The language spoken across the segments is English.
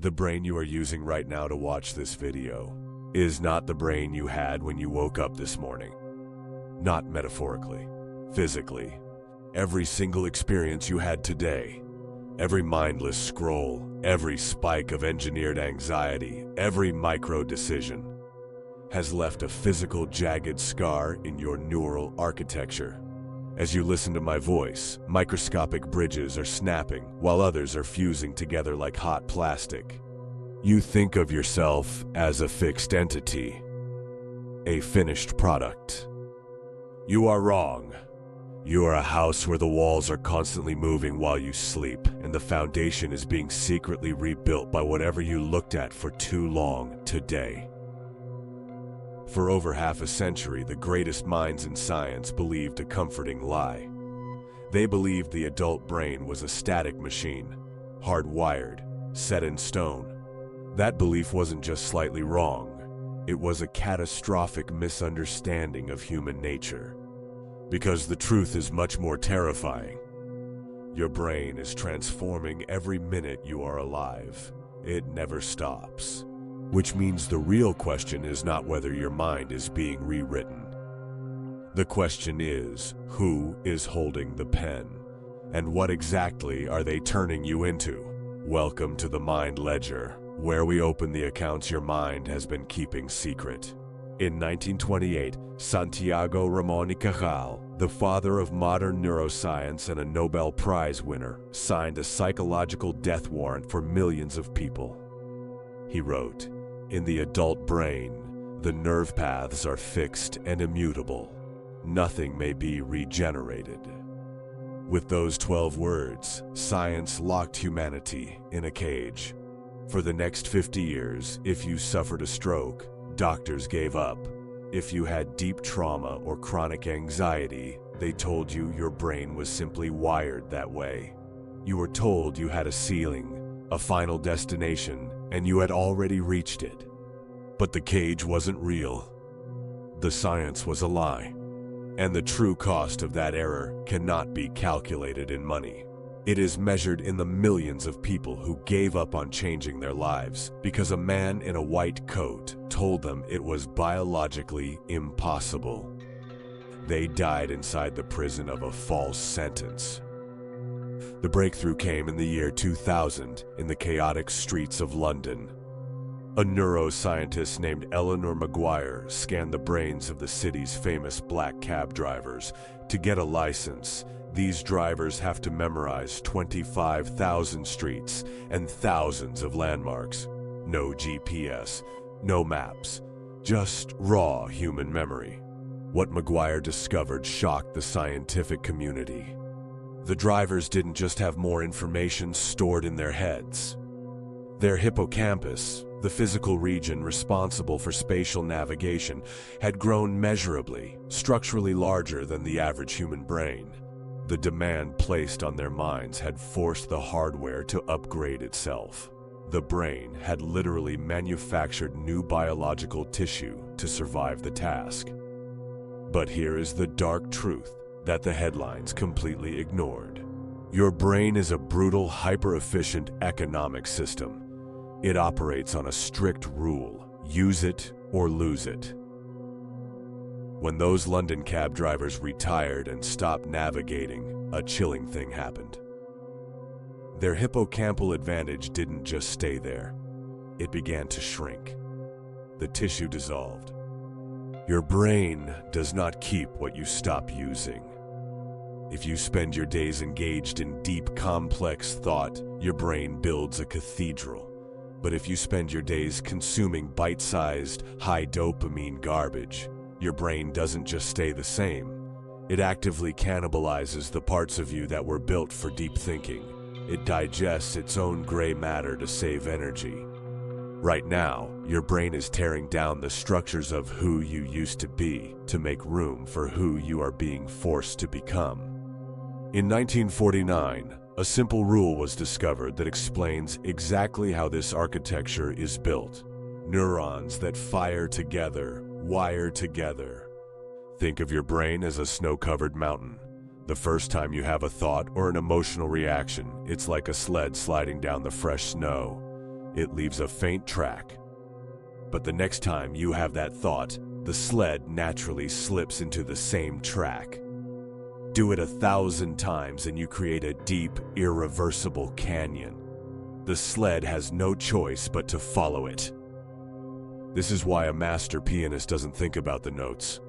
The brain you are using right now to watch this video is not the brain you had when you woke up this morning. Not metaphorically, physically. Every single experience you had today, every mindless scroll, every spike of engineered anxiety, every micro decision has left a physical jagged scar in your neural architecture. As you listen to my voice, microscopic bridges are snapping while others are fusing together like hot plastic. You think of yourself as a fixed entity, a finished product. You are wrong. You are a house where the walls are constantly moving while you sleep, and the foundation is being secretly rebuilt by whatever you looked at for too long today. For over half a century, the greatest minds in science believed a comforting lie. They believed the adult brain was a static machine, hardwired, set in stone. That belief wasn't just slightly wrong, it was a catastrophic misunderstanding of human nature. Because the truth is much more terrifying. Your brain is transforming every minute you are alive. It never stops. Which means the real question is not whether your mind is being rewritten. The question is, who is holding the pen? And what exactly are they turning you into? Welcome to the Mind Ledger, where we open the accounts your mind has been keeping secret. In 1928, Santiago Ramón y Cajal, the father of modern neuroscience and a Nobel Prize winner, signed a psychological death warrant for millions of people. He wrote, "In the adult brain, the nerve paths are fixed and immutable. Nothing may be regenerated." With those 12 words, science locked humanity in a cage. For the next 50 years, if you suffered a stroke, doctors gave up. If you had deep trauma or chronic anxiety, they told you your brain was simply wired that way. You were told you had a ceiling, a final destination, and you had already reached it. But the cage wasn't real. The science was a lie. And the true cost of that error cannot be calculated in money. It is measured in the millions of people who gave up on changing their lives because a man in a white coat told them it was biologically impossible. They died inside the prison of a false sentence. The breakthrough came in the year 2000 in the chaotic streets of London. A neuroscientist named Eleanor Maguire scanned the brains of the city's famous black cab drivers. To get a license, these drivers have to memorize 25,000 streets and thousands of landmarks. No GPS, no maps, just raw human memory. What Maguire discovered shocked the scientific community. The drivers didn't just have more information stored in their heads. Their hippocampus, the physical region responsible for spatial navigation, had grown measurably, structurally larger than the average human brain. The demand placed on their minds had forced the hardware to upgrade itself. The brain had literally manufactured new biological tissue to survive the task. But here is the dark truth that the headlines completely ignored. Your brain is a brutal, hyper-efficient economic system. It operates on a strict rule: use it or lose it. When those London cab drivers retired and stopped navigating, a chilling thing happened. Their hippocampal advantage didn't just stay there. It began to shrink. The tissue dissolved. Your brain does not keep what you stop using. If you spend your days engaged in deep, complex thought, your brain builds a cathedral. But if you spend your days consuming bite-sized, high-dopamine garbage, your brain doesn't just stay the same. It actively cannibalizes the parts of you that were built for deep thinking. It digests its own gray matter to save energy. Right now, your brain is tearing down the structures of who you used to be to make room for who you are being forced to become. In 1949, a simple rule was discovered that explains exactly how this architecture is built. Neurons that fire together, wire together. Think of your brain as a snow-covered mountain. The first time you have a thought or an emotional reaction, it's like a sled sliding down the fresh snow. it leaves a faint track. But the next time you have that thought, the sled naturally slips into the same track. Do it 1,000 times and you create a deep, irreversible canyon. The sled has no choice but to follow it. This is why a master pianist doesn't think about the notes.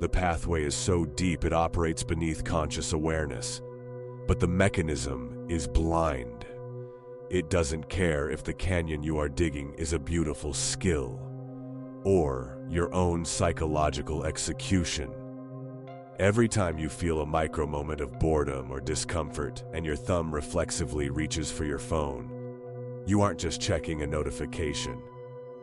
The pathway is so deep it operates beneath conscious awareness. But the mechanism is blind. It doesn't care if the canyon you are digging is a beautiful skill or your own psychological execution. Every time you feel a micro moment of boredom or discomfort and your thumb reflexively reaches for your phone, you aren't just checking a notification.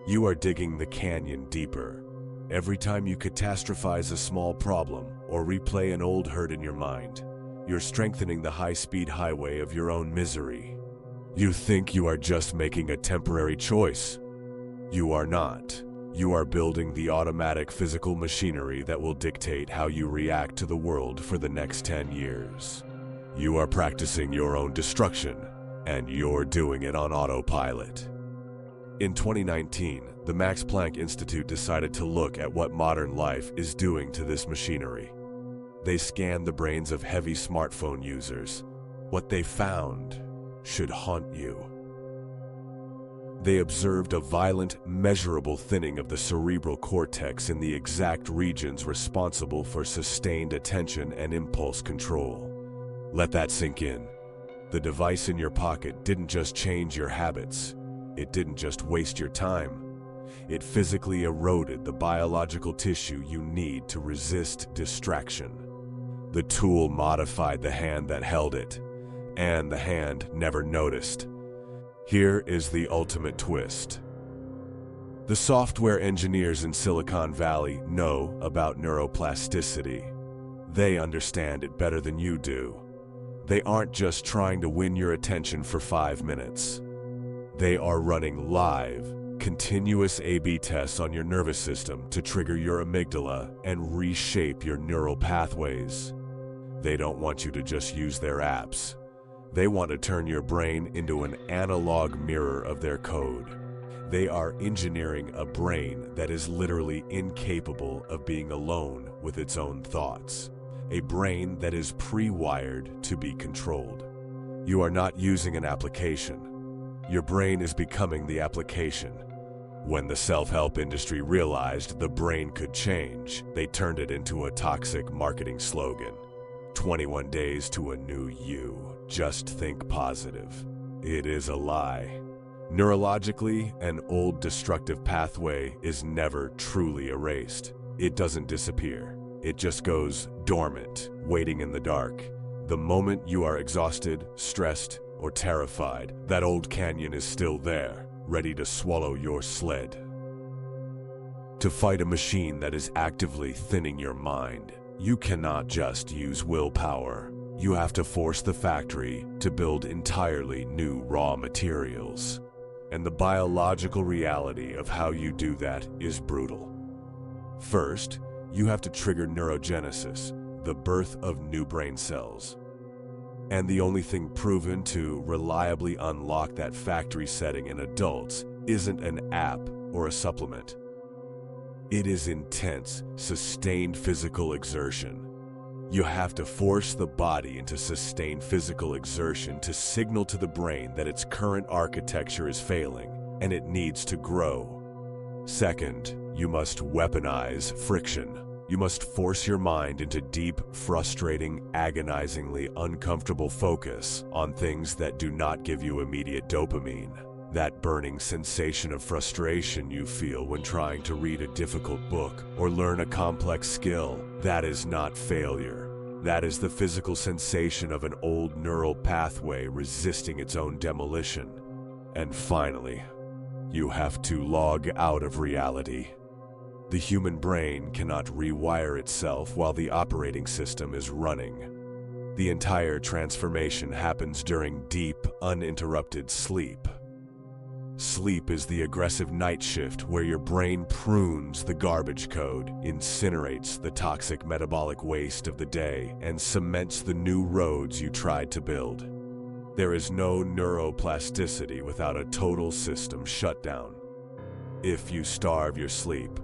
You are digging the canyon deeper. Every time you catastrophize a small problem or replay an old hurt in your mind, you're strengthening the high-speed highway of your own misery. You think you are just making a temporary choice. You are not. You are building the automatic physical machinery that will dictate how you react to the world for the next 10 years. You are practicing your own destruction, and you're doing it on autopilot. In 2019, the Max Planck Institute decided to look at what modern life is doing to this machinery. They scanned the brains of heavy smartphone users. What they found should haunt you. They observed a violent, measurable thinning of the cerebral cortex in the exact regions responsible for sustained attention and impulse control. Let that sink in. The device in your pocket didn't just change your habits. It didn't just waste your time. It physically eroded the biological tissue you need to resist distraction. The tool modified the hand that held it, and the hand never noticed. Here is the ultimate twist. The software engineers in Silicon Valley know about neuroplasticity. They understand it better than you do. They aren't just trying to win your attention for 5 minutes. They are running live, continuous A/B tests on your nervous system to trigger your amygdala and reshape your neural pathways. They don't want you to just use their apps. They want to turn your brain into an analog mirror of their code. They are engineering a brain that is literally incapable of being alone with its own thoughts. A brain that is pre-wired to be controlled. You are not using an application. Your brain is becoming the application. When the self-help industry realized the brain could change, they turned it into a toxic marketing slogan. 21 days to a new you. Just think positive. It is a lie. Neurologically, an old destructive pathway is never truly erased. It doesn't disappear. It just goes dormant, waiting in the dark. The moment you are exhausted, stressed, or terrified, that old canyon is still there, ready to swallow your sled. To fight a machine that is actively thinning your mind, you cannot just use willpower. You have to force the factory to build entirely new raw materials. And the biological reality of how you do that is brutal. First, you have to trigger neurogenesis, the birth of new brain cells. And the only thing proven to reliably unlock that factory setting in adults isn't an app or a supplement. It is intense, sustained physical exertion. You have to force the body into sustained physical exertion to signal to the brain that its current architecture is failing and it needs to grow. Second, you must weaponize friction. You must force your mind into deep, frustrating, agonizingly uncomfortable focus on things that do not give you immediate dopamine. That burning sensation of frustration you feel when trying to read a difficult book or learn a complex skill, that is not failure. That is the physical sensation of an old neural pathway resisting its own demolition. And finally, you have to log out of reality. The human brain cannot rewire itself while the operating system is running. The entire transformation happens during deep, uninterrupted sleep. Sleep is the aggressive night shift where your brain prunes the garbage code, incinerates the toxic metabolic waste of the day, and cements the new roads you tried to build. There is no neuroplasticity without a total system shutdown. If you starve your sleep,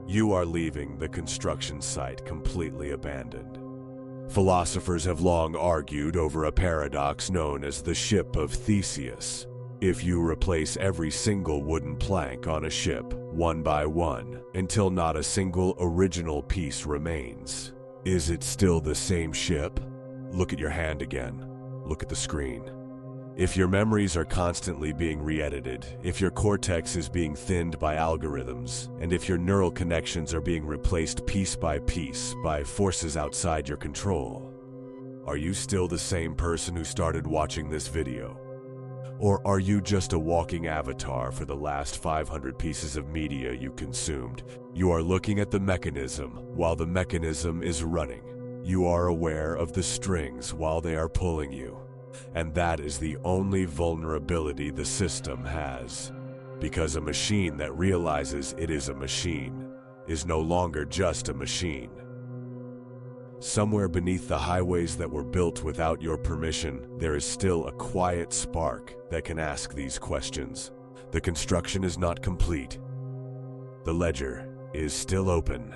you are leaving the construction site completely abandoned. Philosophers have long argued over a paradox known as the ship of Theseus. If you replace every single wooden plank on a ship, one by one, until not a single original piece remains, is it still the same ship? Look at your hand again. Look at the screen. If your memories are constantly being re-edited, if your cortex is being thinned by algorithms, and if your neural connections are being replaced piece by forces outside your control, are you still the same person who started watching this video? Or are you just a walking avatar for the last 500 pieces of media you consumed? You are looking at the mechanism while the mechanism is running. You are aware of the strings while they are pulling you. And that is the only vulnerability the system has. Because a machine that realizes it is a machine is no longer just a machine. Somewhere beneath the highways that were built without your permission, there is still a quiet spark that can ask these questions. The construction is not complete. The ledger is still open,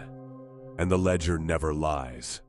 and the ledger never lies.